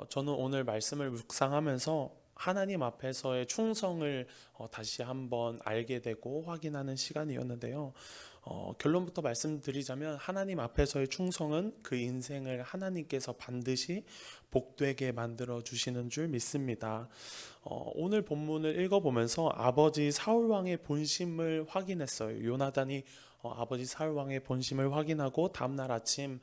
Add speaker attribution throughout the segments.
Speaker 1: 저는 오늘 말씀을 묵상하면서 하나님 앞에서의 충성을 다시 한번 알게 되고 확인하는 시간이었는데요. 결론부터 말씀드리자면 하나님 앞에서의 충성은 그 인생을 하나님께서 반드시 복되게 만들어 주시는 줄 믿습니다. 오늘 본문을 읽어보면서 아버지 사울 왕의 본심을 확인했어요. 요나단이 아버지 사울 왕의 본심을 확인하고 다음날 아침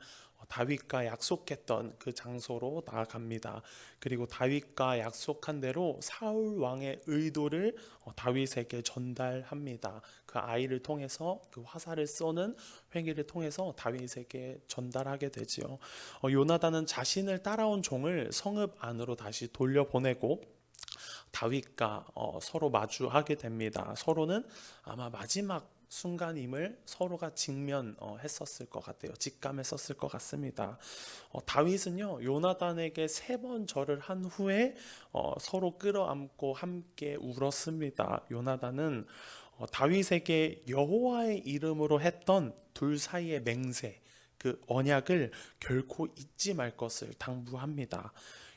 Speaker 1: 다윗과 약속했던 그 장소로 나아갑니다. 그리고 다윗과 약속한 대로 사울 왕의 의도를 다윗에게 전달합니다. 그 아이를 통해서 그 화살을 쏘는 행위를 통해서 다윗에게 전달하게 되지요. 요나단은 자신을 따라온 종을 성읍 안으로 다시 돌려보내고 다윗과 서로 마주하게 됩니다. 서로는 아마 마지막 순간임을 서로가 직면했었을 것 같아요. 직감했었을 것 같습니다. 다윗은요 요나단에게 3번 절을 한 후에 서로 끌어안고 함께 울었습니다. 요나단은 다윗에게 여호와의 이름으로 했던 둘 사이의 맹세, 그 언약을 결코 잊지 말 것을 당부합니다.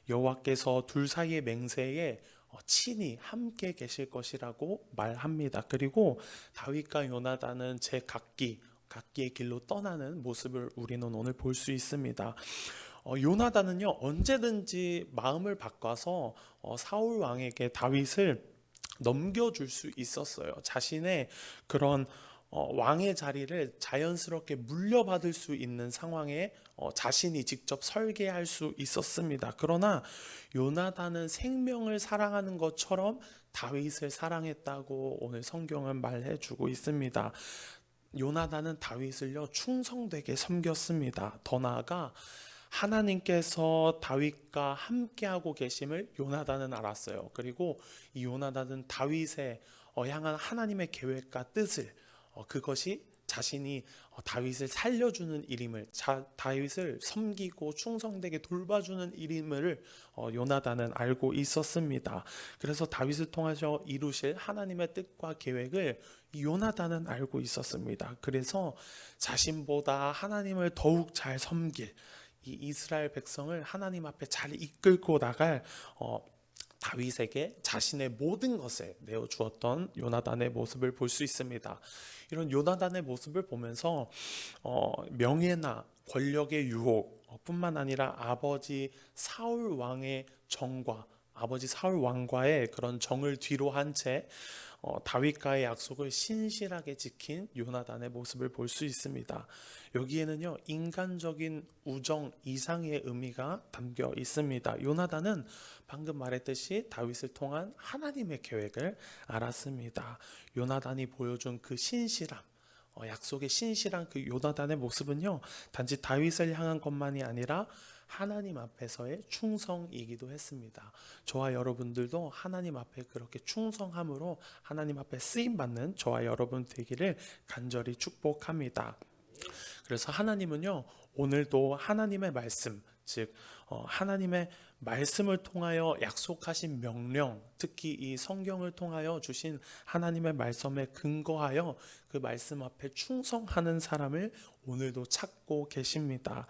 Speaker 1: 여호와께서 둘 사이의 맹세에 친히 함께 계실 것이라고 말합니다. 그리고 다윗과 요나단은 각기의 길로 떠나는 모습을 우리는 오늘 볼 수 있습니다. 요나단은요 언제든지 마음을 바꿔서 사울 왕에게 다윗을 넘겨줄 수 있었어요. 자신의 그런 왕의 자리를 자연스럽게 물려받을 수 있는 상황에 자신이 직접 설계할 수 있었습니다. 그러나 요나단은 생명을 사랑하는 것처럼 다윗을 사랑했다고 오늘 성경은 말해주고 있습니다. 요나단은 다윗을요 충성되게 섬겼습니다. 더 나아가 하나님께서 다윗과 함께하고 계심을 요나단은 알았어요. 그리고 이 요나단은 다윗의 향한 하나님의 계획과 뜻을 그것이 자신이 다윗을 살려주는 일임을, 다윗을 섬기고 충성되게 돌봐주는 일임을 요나단은 알고 있었습니다. 그래서 다윗을 통해서 이루실 하나님의 뜻과 계획을 요나단은 알고 있었습니다. 그래서 자신보다 하나님을 더욱 잘 섬길 이 이스라엘 백성을 하나님 앞에 잘 이끌고 나갈 다윗에게 자신의 모든 것을 내어주었던 요나단의 모습을 볼 수 있습니다. 이런 요나단의 모습을 보면서 명예나 권력의 유혹 뿐만 아니라 아버지 사울 왕의 정과 아버지 사울 왕과의 그런 정을 뒤로 한 채 다윗과의 약속을 신실하게 지킨 요나단의 모습을 볼 수 있습니다. 여기에는요 인간적인 우정 이상의 의미가 담겨 있습니다. 요나단은 방금 말했듯이 다윗을 통한 하나님의 계획을 알았습니다. 요나단이 보여준 그 신실함, 약속의 신실한 그 요나단의 모습은요 단지 다윗을 향한 것만이 아니라 하나님 앞에서의 충성이기도 했습니다. 저와 여러분들도 하나님 앞에 그렇게 충성함으로 하나님 앞에 쓰임받는 저와 여러분 되기를 간절히 축복합니다. 그래서 하나님은요 오늘도 하나님의 말씀, 즉 하나님의 말씀을 통하여 약속하신 명령, 특히 이 성경을 통하여 주신 하나님의 말씀에 근거하여 그 말씀 앞에 충성하는 사람을 오늘도 찾고 계십니다.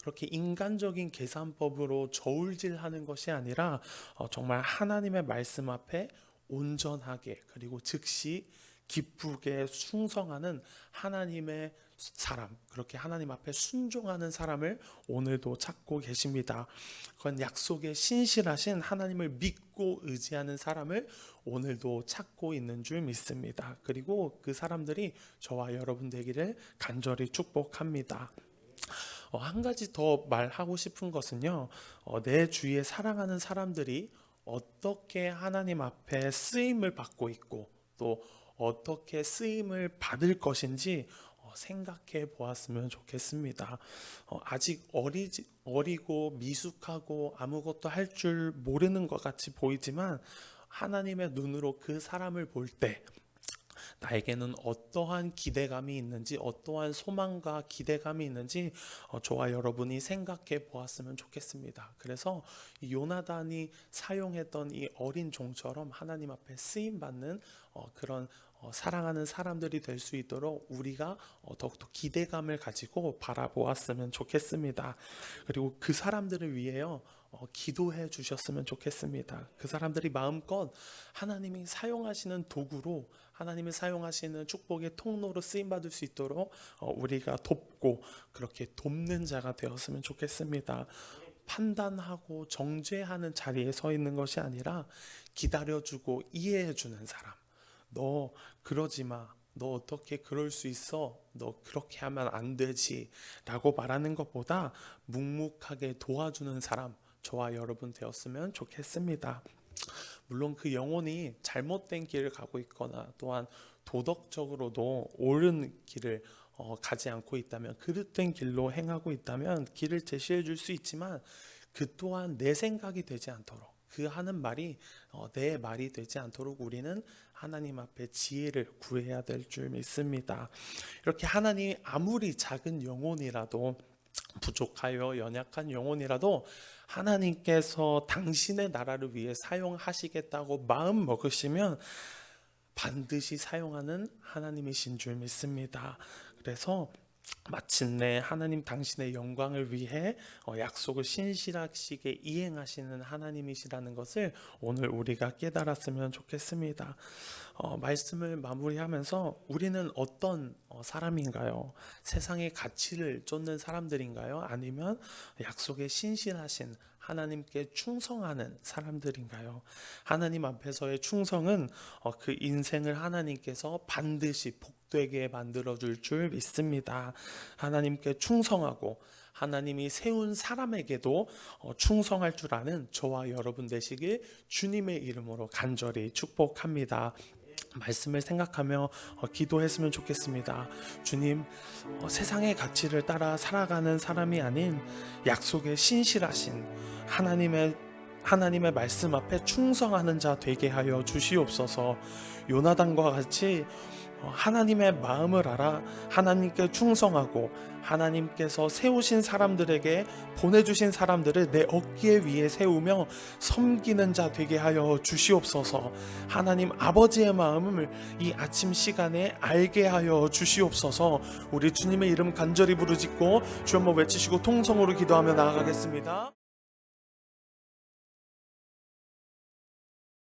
Speaker 1: 그렇게 인간적인 계산법으로 저울질하는 것이 아니라 정말 하나님의 말씀 앞에 온전하게 그리고 즉시 기쁘게 충성하는 하나님의 사람, 그렇게 하나님 앞에 순종하는 사람을 오늘도 찾고 계십니다. 그건 약속에 신실하신 하나님을 믿고 의지하는 사람을 오늘도 찾고 있는 줄 믿습니다. 그리고 그 사람들이 저와 여러분 되기를 간절히 축복합니다. 한 가지 더 말하고 싶은 것은요, 내 주위에 사랑하는 사람들이 어떻게 하나님 앞에 쓰임을 받고 있고 또 어떻게 쓰임을 받을 것인지 생각해 보았으면 좋겠습니다. 아직 어리고 미숙하고 아무것도 할 줄 모르는 것 같이 보이지만 하나님의 눈으로 그 사람을 볼 때 나에게는 어떠한 기대감이 있는지, 어떠한 소망과 기대감이 있는지 저와 여러분이 생각해 보았으면 좋겠습니다. 그래서 요나단이 사용했던 이 어린 종처럼 하나님 앞에 쓰임 받는 그런 사랑하는 사람들이 될 수 있도록 우리가 더욱더 기대감을 가지고 바라보았으면 좋겠습니다. 그리고 그 사람들을 위해요, 기도해 주셨으면 좋겠습니다. 그 사람들이 마음껏 하나님이 사용하시는 도구로, 하나님이 사용하시는 축복의 통로로 쓰임받을 수 있도록 우리가 돕고 그렇게 돕는 자가 되었으면 좋겠습니다. 판단하고 정죄하는 자리에 서 있는 것이 아니라 기다려주고 이해해주는 사람. 너 그러지 마. 너 어떻게 그럴 수 있어? 너 그렇게 하면 안 되지. 라고 말하는 것보다 묵묵하게 도와주는 사람, 저와 여러분 되었으면 좋겠습니다. 물론 그 영혼이 잘못된 길을 가고 있거나 또한 도덕적으로도 옳은 길을 가지 않고 있다면, 그릇된 길로 행하고 있다면 길을 제시해 줄 수 있지만 그 또한 내 생각이 되지 않도록, 그 하는 말이 내 말이 되지 않도록 우리는 하나님 앞에 지혜를 구해야 될 줄 믿습니다. 이렇게 하나님이 아무리 작은 영혼이라도, 부족하여 연약한 영혼이라도 하나님께서 당신의 나라를 위해 사용하시겠다고 마음 먹으시면 반드시 사용하는 하나님이신 줄 믿습니다. 그래서 마침내 하나님 당신의 영광을 위해 약속을 신실하시게 이행하시는 하나님이시라는 것을 오늘 우리가 깨달았으면 좋겠습니다. 말씀을 마무리하면서 우리는 어떤 사람인가요? 세상의 가치를 쫓는 사람들인가요? 아니면 약속에 신실하신 하나님께 충성하는 사람들인가요? 하나님 앞에서의 충성은 그 인생을 하나님께서 반드시 복되게 만들어줄 줄 믿습니다. 하나님께 충성하고 하나님이 세운 사람에게도 충성할 줄 아는 저와 여러분 되시길 주님의 이름으로 간절히 축복합니다. 말씀을 생각하며 기도했으면 좋겠습니다. 주님, 세상의 가치를 따라 살아가는 사람이 아닌 약속에 신실하신 하나님의 말씀 앞에 충성하는 자 되게 하여 주시옵소서. 요나단과 같이 하나님의 마음을 알아 하나님께 충성하고 하나님께서 세우신 사람들에게 보내주신 사람들을 내 어깨 위에 세우며 섬기는 자 되게 하여 주시옵소서. 하나님 아버지의 마음을 이 아침 시간에 알게 하여 주시옵소서. 우리 주님의 이름 간절히 부르짖고 주 한번 외치시고 통성으로 기도하며 나아가겠습니다.